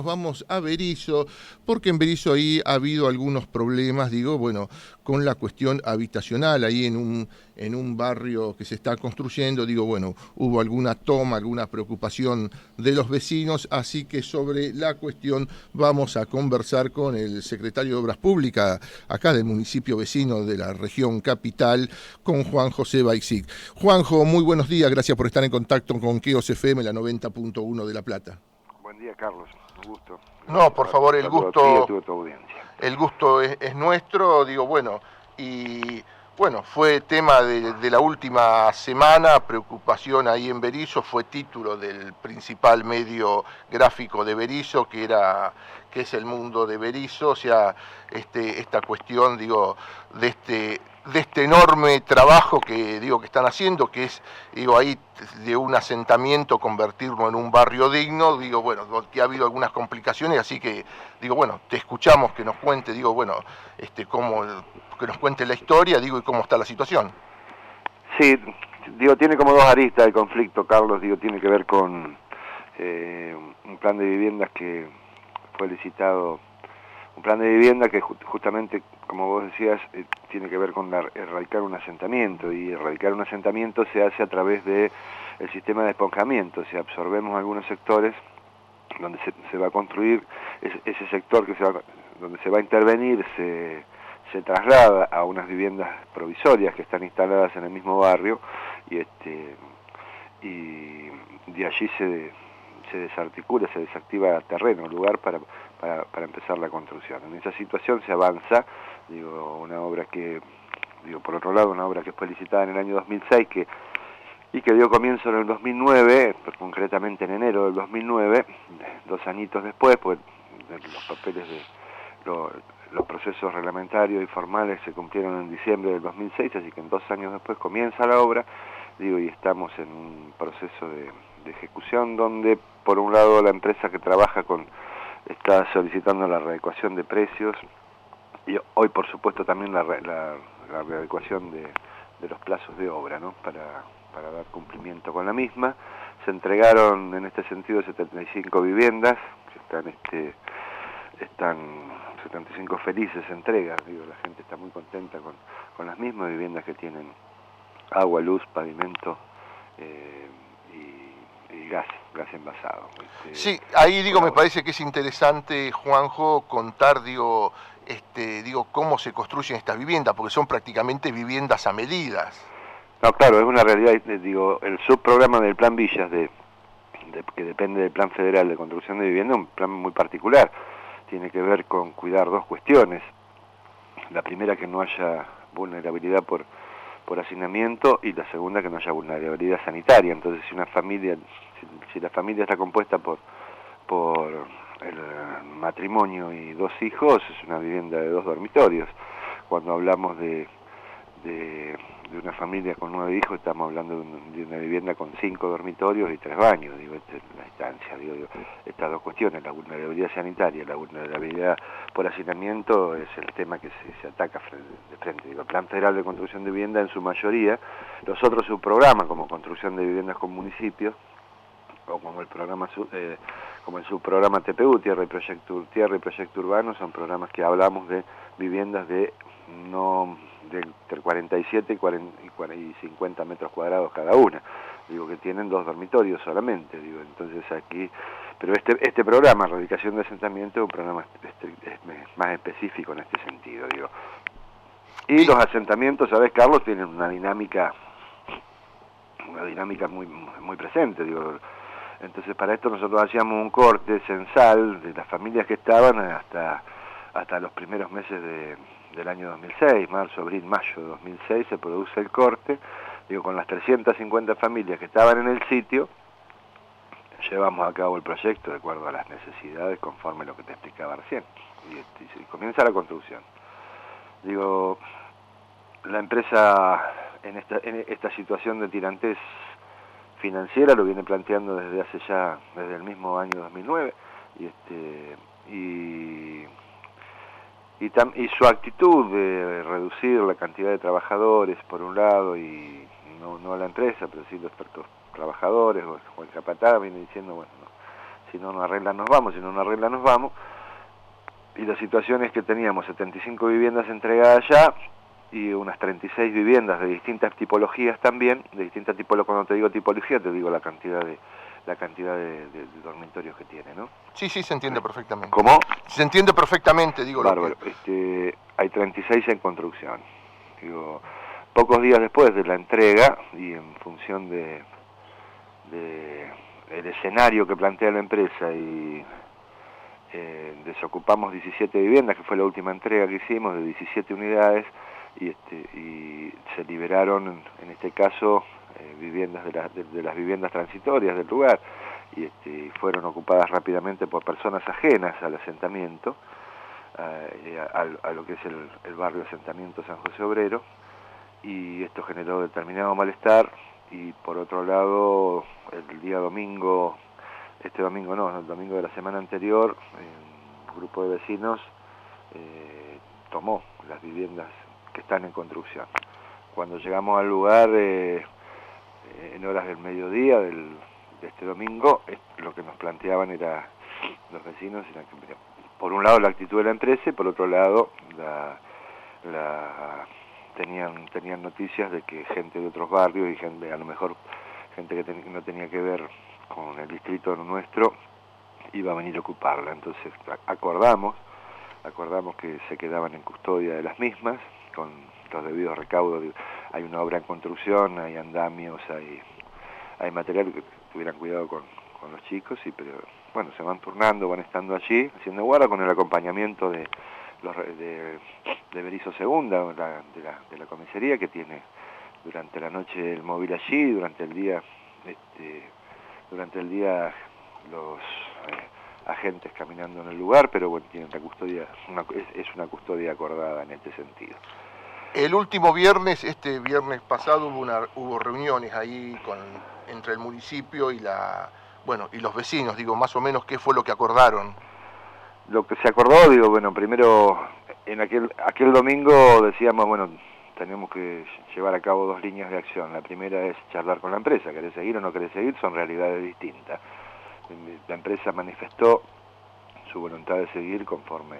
Vamos a Berisso, porque en Berisso ahí ha habido algunos problemas, con la cuestión habitacional, ahí en un barrio que se está construyendo, hubo alguna toma, alguna preocupación de los vecinos, así que sobre la cuestión vamos a conversar con el secretario de Obras Públicas, acá del municipio vecino de la región capital, con Juan José Baizic. Juanjo, muy buenos días, gracias por estar en contacto con Keos FM, la 90.1 de La Plata. Buen día, Carlos. Un gusto. No, por favor, Saludo a ti y a tu audiencia. el gusto es nuestro, y bueno, fue tema de la última semana, preocupación ahí en Berisso, fue título del principal medio gráfico de Berisso, que es El Mundo de Berisso, o sea, esta cuestión, de este enorme trabajo que están haciendo, que es ahí de un asentamiento convertirlo en un barrio digno, que ha habido algunas complicaciones, así que te escuchamos que nos cuente, cómo, que nos cuente la historia, y cómo está la situación. Sí, tiene como dos aristas el conflicto, Carlos, tiene que ver con un plan de viviendas que fue licitado, un plan de vivienda que justamente, como vos decías, tiene que ver con erradicar un asentamiento, y erradicar un asentamiento se hace a través de el sistema de esponjamiento, o sea, absorbemos algunos sectores donde se va a construir, ese sector donde se va a intervenir se traslada a unas viviendas provisorias que están instaladas en el mismo barrio, y de allí se desarticula, se desactiva terreno, lugar para empezar la construcción. En esa situación se avanza, una obra que, por otro lado, una obra que fue licitada en el año 2006, y que dio comienzo en el 2009, concretamente en enero del 2009, 2 añitos después, pues los papeles los procesos reglamentarios y formales se cumplieron en diciembre del 2006, así que en 2 años después comienza la obra, y estamos en un proceso de ejecución donde, por un lado, la empresa que trabaja está solicitando la readecuación de precios, y hoy, por supuesto, también la readecuación de los plazos de obra, ¿no?, para dar cumplimiento con la misma. Se entregaron en este sentido 75 viviendas, que están 75 felices entregas, la gente está muy contenta con las mismas viviendas que tienen agua, luz, pavimento y gas envasado. Sí, ahí me parece que es interesante, Juanjo, contar, cómo se construyen estas viviendas, porque son prácticamente viviendas a medidas. No, claro, es una realidad, el subprograma del Plan Villas, que depende del Plan Federal de Construcción de Vivienda, un plan muy particular. Tiene que ver con cuidar dos cuestiones. La primera, que no haya vulnerabilidad por hacinamiento, y la segunda, que no haya vulnerabilidad sanitaria. Entonces, si la familia está compuesta por el matrimonio y 2 hijos, es una vivienda de 2 dormitorios. Cuando hablamos de una familia con 9 hijos, estamos hablando de una vivienda con 5 dormitorios y 3 baños. Esta es la distancia. Estas dos cuestiones, la vulnerabilidad sanitaria y la vulnerabilidad por hacinamiento, es el tema que se ataca de frente. El Plan Federal de Construcción de Vivienda, en su mayoría, los otros subprogramas, como construcción de viviendas con municipios, o como el subprograma TPU, Tierra y Proyecto Urbano, son programas que hablamos de viviendas de entre 47 y 50 metros cuadrados cada una, que tienen 2 dormitorios solamente, entonces aquí, pero este programa, Erradicación de Asentamiento, es un programa más específico en este sentido, y los asentamientos, ¿sabes, Carlos?, tienen una dinámica muy, muy presente, entonces para esto nosotros hacíamos un corte censal de las familias que estaban hasta los primeros meses del año 2006, marzo, abril, mayo de 2006, se produce el corte, con las 350 familias que estaban en el sitio, llevamos a cabo el proyecto de acuerdo a las necesidades, conforme a lo que te explicaba recién, y comienza la construcción. La empresa en esta situación de tirantez financiera lo viene planteando desde el mismo año 2009, y su actitud de reducir la cantidad de trabajadores, por un lado, y no la empresa, pero sí los trabajadores o el capataz, viene diciendo, bueno, no, si no nos arreglan nos vamos, si no nos arreglan nos vamos. Y la situación es que teníamos 75 viviendas entregadas ya y unas 36 viviendas de distintas tipologías también, de distintas tipologías. Cuando te digo tipología te digo la cantidad de dormitorios que tiene, ¿no? Sí, se entiende perfectamente. ¿Cómo? Se entiende perfectamente, digo. Bárbaro. Hay 36 en construcción. Digo, pocos días después de la entrega y en función de el escenario que plantea la empresa y desocupamos 17 viviendas, que fue la última entrega que hicimos de 17 unidades, y se liberaron en este caso viviendas de las viviendas transitorias del lugar, y fueron ocupadas rápidamente por personas ajenas al asentamiento, a lo que es el barrio asentamiento San José Obrero, y esto generó determinado malestar. Y por otro lado, el día domingo, el domingo de la semana anterior, un grupo de vecinos tomó las viviendas que están en construcción. Cuando llegamos al lugar, en horas del mediodía de este domingo, lo que nos planteaban los vecinos era que, por un lado, la actitud de la empresa y por otro lado, tenían noticias de que gente de otros barrios y a lo mejor gente que no tenía que ver con el distrito nuestro iba a venir a ocuparla. Entonces acordamos que se quedaban en custodia de las mismas con los debidos recaudos. Hay una obra en construcción, hay andamios, hay material, que tuvieran cuidado con los chicos, pero bueno, se van turnando, van estando allí haciendo guarda con el acompañamiento de Berisso Segunda, de la comisaría, que tiene durante la noche el móvil allí, durante el día los agentes caminando en el lugar, pero bueno, tienen la custodia, es una custodia acordada en este sentido. El último viernes, este viernes pasado, hubo reuniones ahí entre el municipio y los vecinos, digo, más o menos, ¿qué fue lo que acordaron? Lo que se acordó, primero, en aquel domingo decíamos, bueno, tenemos que llevar a cabo dos líneas de acción. La primera es charlar con la empresa, querés seguir o no querés seguir, son realidades distintas. La empresa manifestó su voluntad de seguir conforme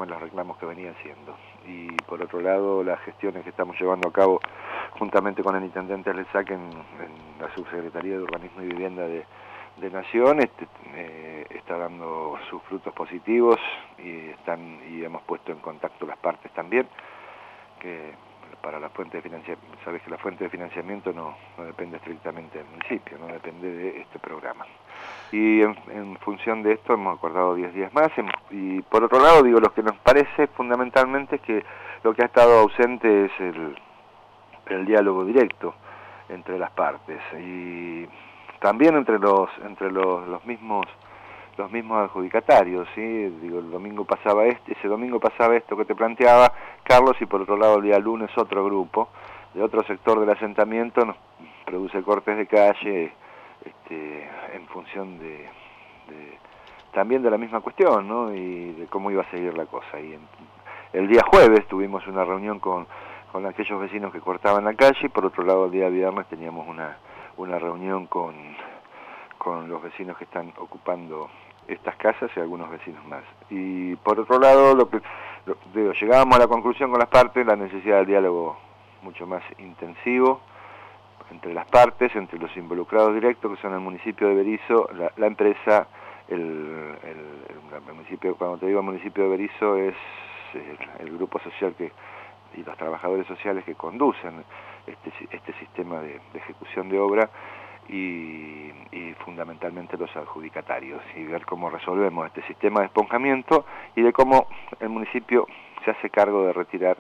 los reclamos que venía haciendo. Y por otro lado, las gestiones que estamos llevando a cabo juntamente con el intendente Lesac en la Subsecretaría de Urbanismo y Vivienda de Nación, está dando sus frutos positivos y hemos puesto en contacto las partes también, que para la fuente de financiamiento, sabes que la fuente de financiamiento no depende estrictamente del municipio, no depende de este programa. Y en función de esto hemos acordado 10 días más, y por otro lado, lo que nos parece fundamentalmente es que lo que ha estado ausente es el diálogo directo entre las partes, y también entre los mismos adjudicatarios, ¿sí? El domingo pasaba ese domingo pasaba esto que te planteaba Carlos, y por otro lado el día lunes otro grupo de otro sector del asentamiento nos produce cortes de calle en función también de la misma cuestión, ¿no? Y de cómo iba a seguir la cosa. Y el día jueves tuvimos una reunión con aquellos vecinos que cortaban la calle, y por otro lado el día viernes teníamos una reunión con los vecinos que están ocupando estas casas y algunos vecinos más. Y por otro lado, llegábamos a la conclusión con las partes, la necesidad del diálogo mucho más intensivo entre las partes, entre los involucrados directos, que son el municipio de Berisso, la empresa, el municipio. Cuando te digo municipio de Berisso, es el grupo social y los trabajadores sociales que conducen este sistema de ejecución de obra, y fundamentalmente los adjudicatarios, y ver cómo resolvemos este sistema de esponjamiento y de cómo el municipio se hace cargo de retirar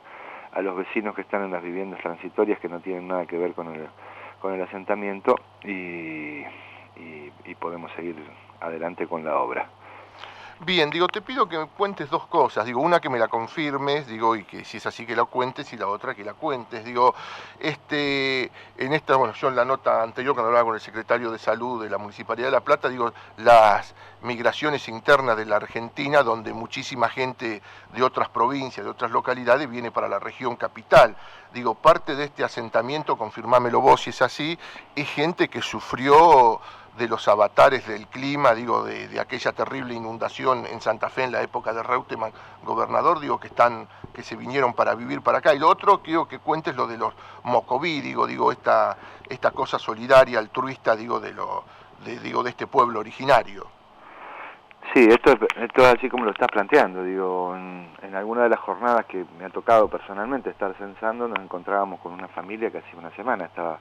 a los vecinos que están en las viviendas transitorias, que no tienen nada que ver con el asentamiento, y podemos seguir adelante con la obra. Bien, te pido que me cuentes dos cosas, una que me la confirmes, y que si es así que la cuentes, y la otra que la cuentes, yo en la nota anterior, cuando hablaba con el secretario de Salud de la Municipalidad de La Plata, las migraciones internas de la Argentina, donde muchísima gente de otras provincias, de otras localidades, viene para la región capital. Parte de este asentamiento, confirmámelo vos si es así, es gente que sufrió de los avatares del clima, digo, de aquella terrible inundación en Santa Fe en la época de Reutemann, gobernador, digo, que se vinieron para vivir para acá. Y lo otro, quiero que cuentes lo de los mocoví, digo, esta cosa solidaria, altruista, digo, de este pueblo originario. Sí, esto es así como lo estás planteando, digo, en alguna de las jornadas que me ha tocado personalmente estar censando, nos encontrábamos con una familia que hacía una semana estaba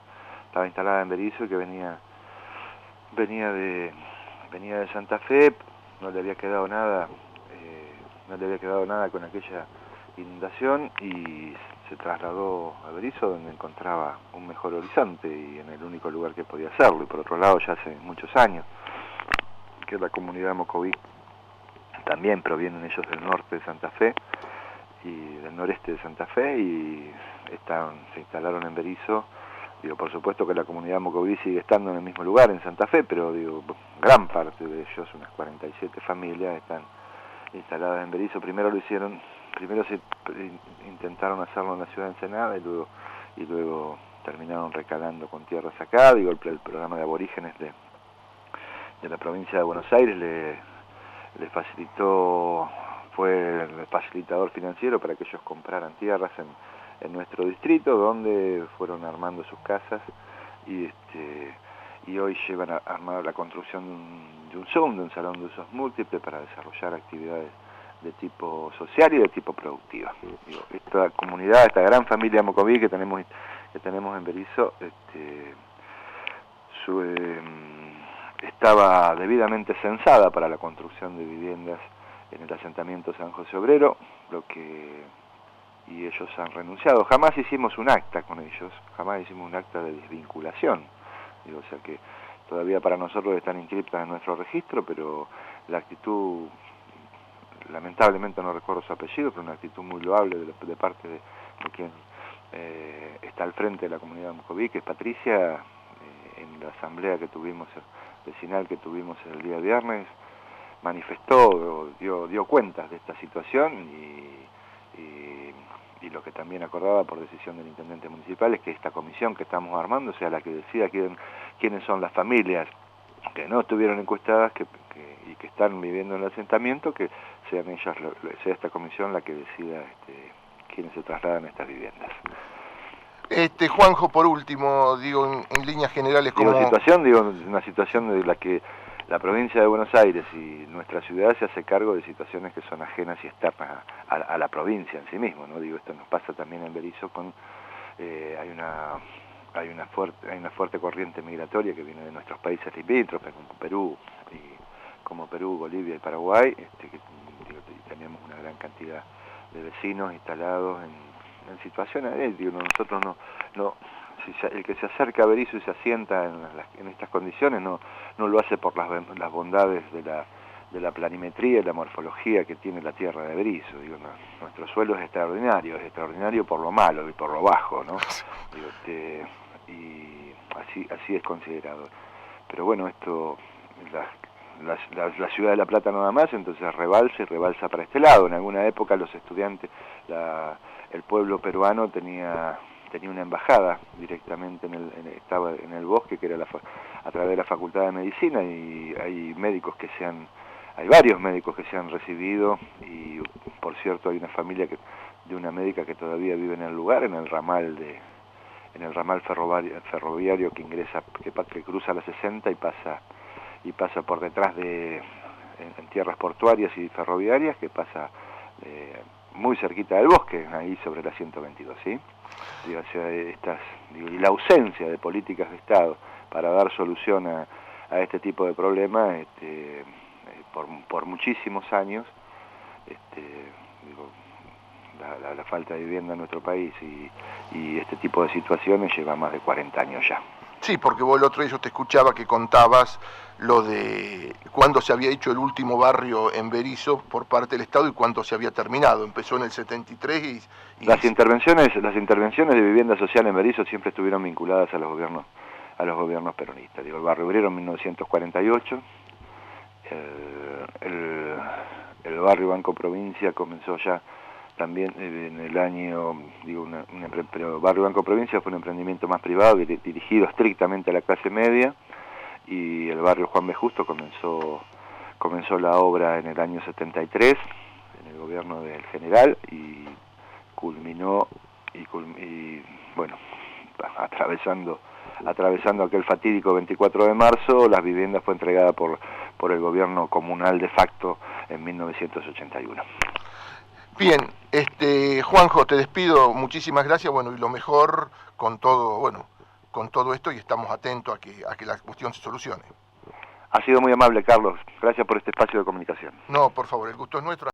instalada en Berisso y que venía de Santa Fe, no le había quedado nada con aquella inundación y se trasladó a Berisso, donde encontraba un mejor horizonte y en el único lugar que podía hacerlo. Y por otro lado, ya hace muchos años que la comunidad mocoví también provienen ellos del norte de Santa Fe y del noreste de Santa Fe y se instalaron en Berisso. Digo, por supuesto que la comunidad mocoví sigue estando en el mismo lugar, en Santa Fe, pero digo, gran parte de ellos, unas 47 familias, están instaladas en Berisso. Primero se intentaron hacerlo en la ciudad de Ensenada y luego terminaron recalando con tierras acá. Digo, el programa de aborígenes de la provincia de Buenos Aires le facilitó, fue el facilitador financiero para que ellos compraran tierras en nuestro distrito, donde fueron armando sus casas y hoy llevan a armar la construcción de un Zoom, de un salón de usos múltiples para desarrollar actividades de tipo social y de tipo productiva. Digo, esta comunidad, esta gran familia mocoví que tenemos en Berisso, estaba debidamente censada para la construcción de viviendas en el asentamiento San José Obrero, y ellos han renunciado. Jamás hicimos un acta con ellos, jamás hicimos un acta de desvinculación. Digo, o sea que todavía para nosotros están inscriptas en nuestro registro, pero la actitud, lamentablemente no recuerdo su apellido, pero una actitud muy loable de parte de quien está al frente de la comunidad mocoví, que es Patricia, en la asamblea que tuvimos vecinal que tuvimos el día viernes, manifestó, dio cuentas de esta situación y lo que también acordaba por decisión del intendente municipal es que esta comisión que estamos armando sea la que decida quiénes son las familias que no estuvieron encuestadas y que están viviendo en el asentamiento, que sea esta comisión la que decida quiénes se trasladan a estas viviendas. Juanjo, por último, digo, en líneas generales, como una situación de la que la provincia de Buenos Aires y nuestra ciudad se hace cargo de situaciones que son ajenas y externas a la provincia en sí mismo, ¿no? Digo, esto nos pasa también en Berisso hay una fuerte corriente migratoria que viene de nuestros países limítrofes, como Perú, Bolivia y Paraguay, tenemos una gran cantidad de vecinos instalados en situaciones, nosotros el que se acerca a Berisso y se asienta en estas condiciones no lo hace por las bondades de la planimetría y la morfología que tiene la tierra de Berisso. Nuestro suelo es extraordinario por lo malo y por lo bajo, ¿no? Y así es considerado. Pero bueno, esto la ciudad de La Plata nada más, entonces rebalsa para este lado. En alguna época los estudiantes, el pueblo peruano tenía una embajada directamente estaba en el bosque, que era a través de la Facultad de Medicina, y hay varios médicos que se han recibido, y por cierto hay una familia de una médica que todavía vive en el lugar, en el ramal ferroviario que ingresa, que cruza la 60 y pasa por detrás en tierras portuarias y ferroviarias, que pasa muy cerquita del bosque, ahí sobre la 122, ¿sí? Y la ausencia de políticas de Estado para dar solución a este tipo de problemas por muchísimos años, la falta de vivienda en nuestro país y este tipo de situaciones lleva más de 40 años ya. Sí, porque vos el otro día yo te escuchaba que contabas lo de cuándo se había hecho el último barrio en Berisso por parte del Estado y cuándo se había terminado. Empezó en el 73 y... Las intervenciones de vivienda social en Berisso siempre estuvieron vinculadas a los gobiernos peronistas. El barrio obrero en 1948, el barrio Banco Provincia comenzó ya también en el año, pero Barrio Banco Provincia fue un emprendimiento más privado dirigido estrictamente a la clase media, y el barrio Juan B. Justo comenzó la obra en el año 73, en el gobierno del general, y culminó, y bueno, atravesando aquel fatídico 24 de marzo, las viviendas fue entregada por el gobierno comunal de facto en 1981. Bien, Juanjo, te despido, muchísimas gracias, bueno, y lo mejor con todo, bueno, con todo esto, y estamos atentos a que la cuestión se solucione. Ha sido muy amable, Carlos. Gracias por este espacio de comunicación. No, por favor, el gusto es nuestro.